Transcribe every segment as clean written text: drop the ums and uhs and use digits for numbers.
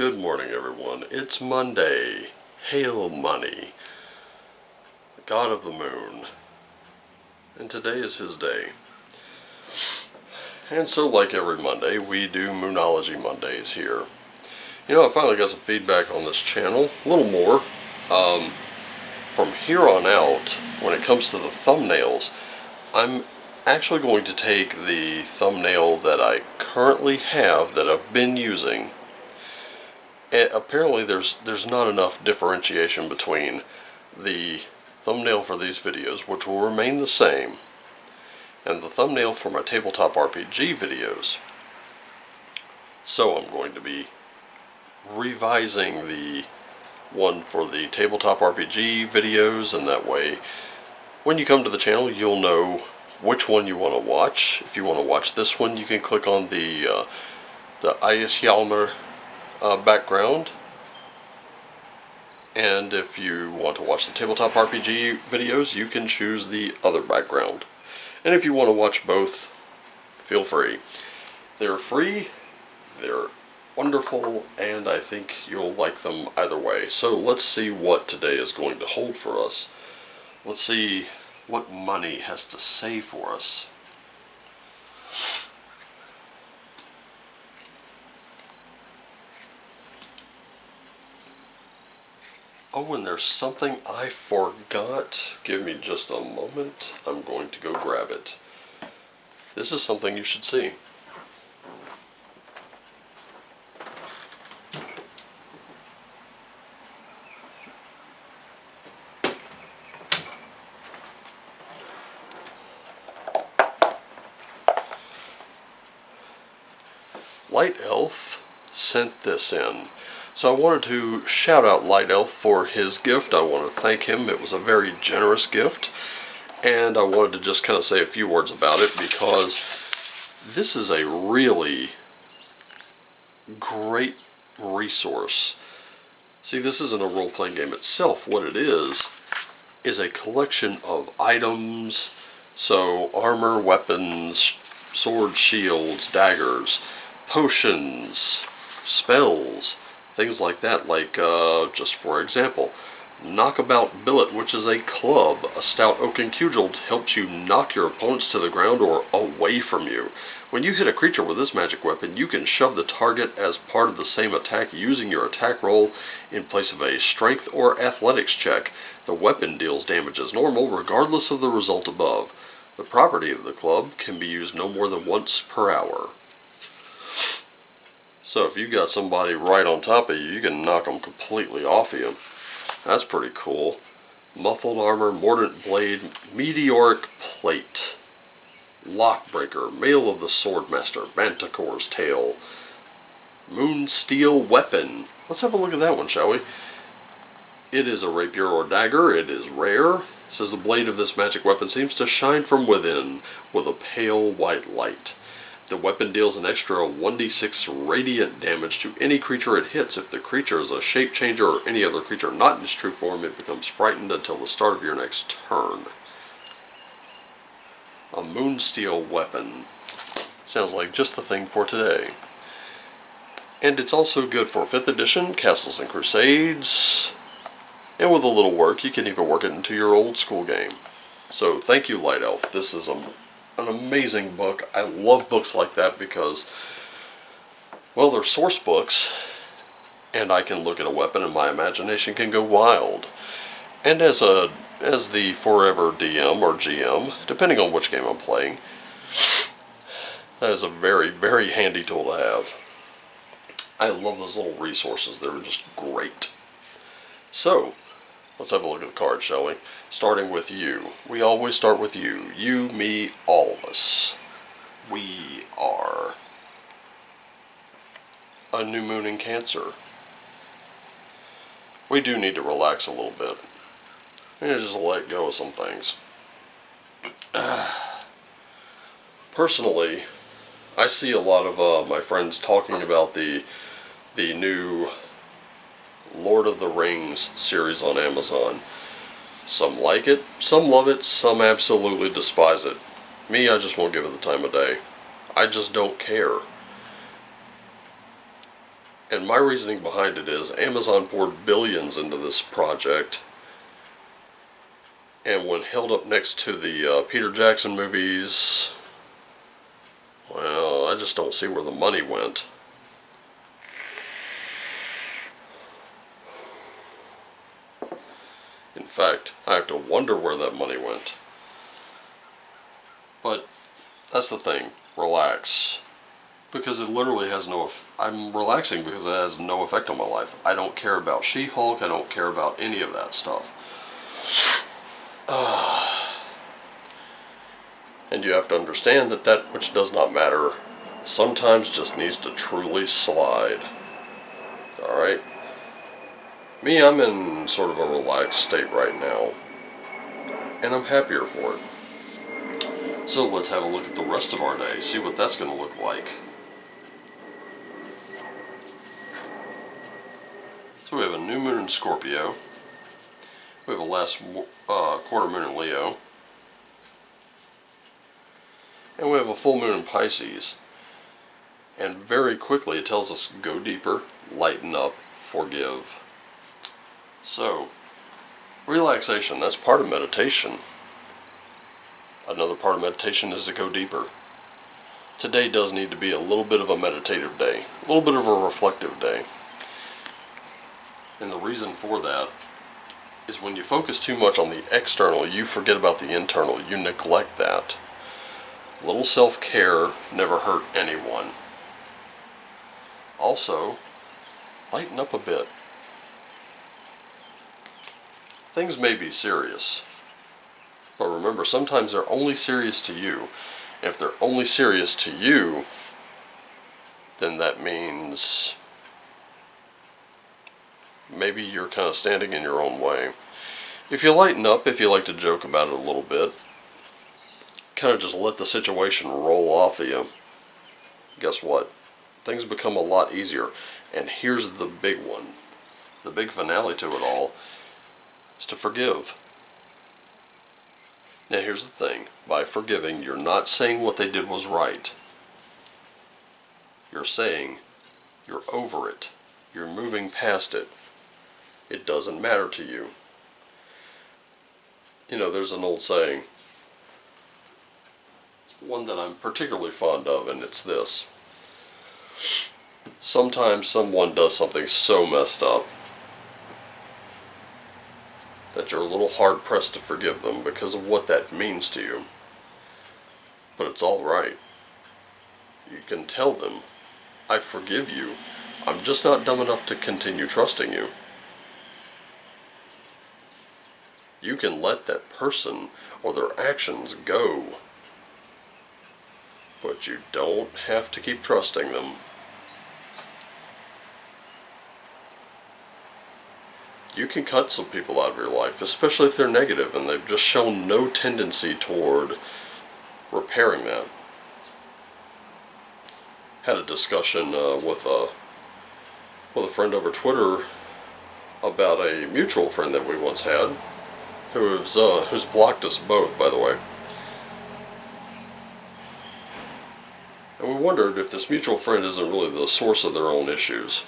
Good morning, everyone. It's Monday. Hail money, the god of the moon. And today is his day. And so, like every Monday, we do Moonology Mondays here. You know, I finally got some feedback on this channel, a little more. From here on out, when it comes to the thumbnails, I'm actually going to take the thumbnail that I currently have, that I've been using. And apparently there's not enough differentiation between the thumbnail for these videos, which will remain the same, and the thumbnail for my tabletop RPG videos. So I'm going to be revising the one for the tabletop RPG videos, and that way when you come to the channel you'll know which one you want to watch. If you want to watch this one, you can click on the Eishjalmur background, and if you want to watch the tabletop RPG videos, you can choose the other background. And if you want to watch both, feel free. They're free, they're wonderful, and I think you'll like them either way. So let's see what today is going to hold for us. Let's see what money has to say for us. Oh, and there's something I forgot. Give me just a moment. I'm going to go grab it. This is something you should see. Light Elf sent this in. So I wanted to shout out Light Elf for his gift. I want to thank him. It was a very generous gift. And I wanted to just kind of say a few words about it, because this is a really great resource. See, this isn't a role-playing game itself. What it is a collection of items. So armor, weapons, swords, shields, daggers, potions, spells, things like that. Like, just for example, Knockabout Billet, which is a club. A stout oaken cudgel helps you knock your opponents to the ground or away from you. When you hit a creature with this magic weapon, you can shove the target as part of the same attack using your attack roll in place of a strength or athletics check. The weapon deals damage as normal, regardless of the result above. The property of the club can be used no more than once per hour. So if you got somebody right on top of you, you can knock them completely off of you. That's pretty cool. Muffled armor, mordant blade, meteoric plate, lockbreaker, mail of the swordmaster, manticore's tail, moon steel weapon. Let's have a look at that one, shall we? It is a rapier or dagger. It is rare. It says the blade of this magic weapon seems to shine from within with a pale white light. The weapon deals an extra 1d6 radiant damage to any creature it hits. If the creature is a shape changer or any other creature not in its true form, it becomes frightened until the start of your next turn. A moonsteel weapon. Sounds like just the thing for today. And it's also good for 5th edition, Castles and Crusades. And with a little work, you can even work it into your old school game. So thank you, Light Elf. This is an amazing book. I love books like that because, well, they're source books, and I can look at a weapon and my imagination can go wild. And as the forever DM or GM, depending on which game I'm playing, that is a very, very handy tool to have. I love those little resources. They're just great. So let's have a look at the cards, shall we? Starting with you. We always start with you. You, me, all of us. We are a new moon in Cancer. We do need to relax a little bit and just let go of some things. Personally, I see a lot of my friends talking about the new Lord of the Rings series on Amazon. Some like it, some love it, some absolutely despise it. Me, I just won't give it the time of day. I just don't care. And my reasoning behind it is Amazon poured billions into this project, and when held up next to the Peter Jackson movies, well, I just don't see where the money went. In fact, I have to wonder where that money went. But that's the thing. Relax. Because it literally has no... I'm relaxing because it has no effect on my life. I don't care about She-Hulk. I don't care about any of that stuff. And you have to understand that that which does not matter sometimes just needs to truly slide. Alright? Me, I'm in sort of a relaxed state right now. And I'm happier for it. So let's have a look at the rest of our day. See what that's going to look like. So we have a new moon in Scorpio. We have a last quarter moon in Leo. And we have a full moon in Pisces. And very quickly it tells us go deeper, lighten up, forgive. So, relaxation, that's part of meditation. Another part of meditation is to go deeper. Today does need to be a little bit of a meditative day, a little bit of a reflective day. And the reason for that is when you focus too much on the external, you forget about the internal, you neglect that. A little self-care never hurt anyone. Also, lighten up a bit. Things may be serious, but remember, sometimes they're only serious to you. If they're only serious to you, then that means maybe you're kind of standing in your own way. If you lighten up, if you like to joke about it a little bit, kind of just let the situation roll off of you, guess what? Things become a lot easier. And here's the big one. The big finale to it all is to forgive. Now here's the thing. By forgiving, you're not saying what they did was right. You're saying you're over it. You're moving past it. It doesn't matter to you. You know, there's an old saying, one that I'm particularly fond of, and it's this. Sometimes someone does something so messed up that you're a little hard-pressed to forgive them because of what that means to you. But it's all right. You can tell them, I forgive you. I'm just not dumb enough to continue trusting you. You can let that person or their actions go. But you don't have to keep trusting them. You can cut some people out of your life, especially if they're negative and they've just shown no tendency toward repairing that. Had a discussion with a friend over Twitter about a mutual friend that we once had, who's blocked us both, by the way. And we wondered if this mutual friend isn't really the source of their own issues.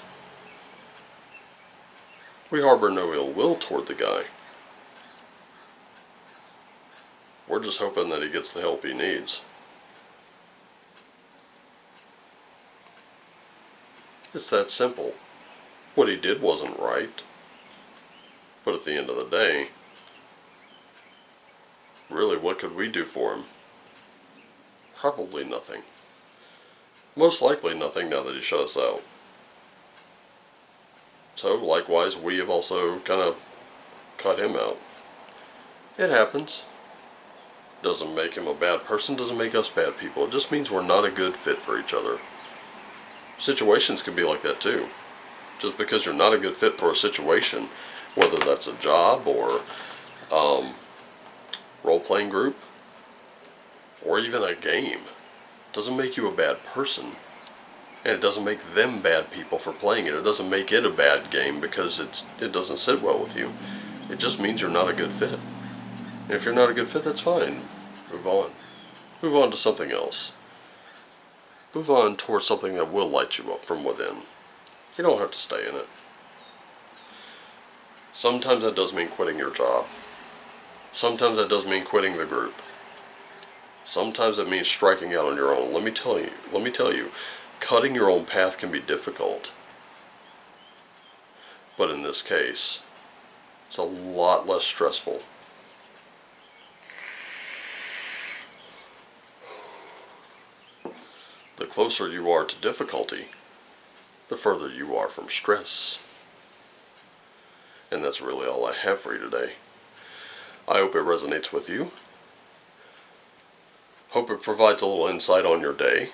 We harbor no ill will toward the guy. We're just hoping that he gets the help he needs. It's that simple. What he did wasn't right. But at the end of the day, really, what could we do for him? Probably nothing. Most likely nothing now that he shut us out. So, likewise, we have also kind of cut him out. It happens. Doesn't make him a bad person, doesn't make us bad people. It just means we're not a good fit for each other. Situations can be like that too. Just because you're not a good fit for a situation, whether that's a job or role-playing group, or even a game, doesn't make you a bad person. And it doesn't make them bad people for playing it. It doesn't make it a bad game because it doesn't sit well with you. It just means you're not a good fit. And if you're not a good fit, that's fine. Move on. Move on to something else. Move on towards something that will light you up from within. You don't have to stay in it. Sometimes that does mean quitting your job. Sometimes that does mean quitting the group. Sometimes it means striking out on your own. Let me tell you, cutting your own path can be difficult. But in this case, it's a lot less stressful. The closer you are to difficulty, the further you are from stress. And that's really all I have for you today. I hope it resonates with you. Hope it provides a little insight on your day.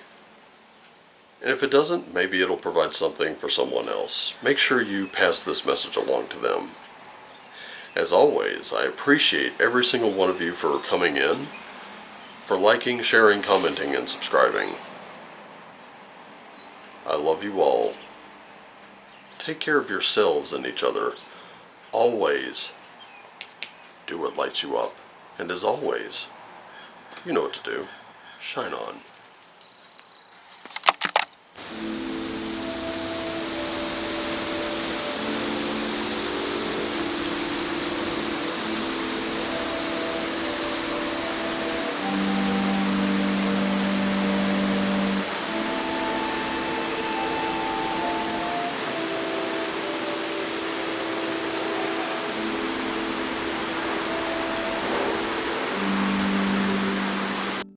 And if it doesn't, maybe it'll provide something for someone else. Make sure you pass this message along to them. As always, I appreciate every single one of you for coming in, for liking, sharing, commenting, and subscribing. I love you all. Take care of yourselves and each other. Always do what lights you up. And as always, you know what to do. Shine on.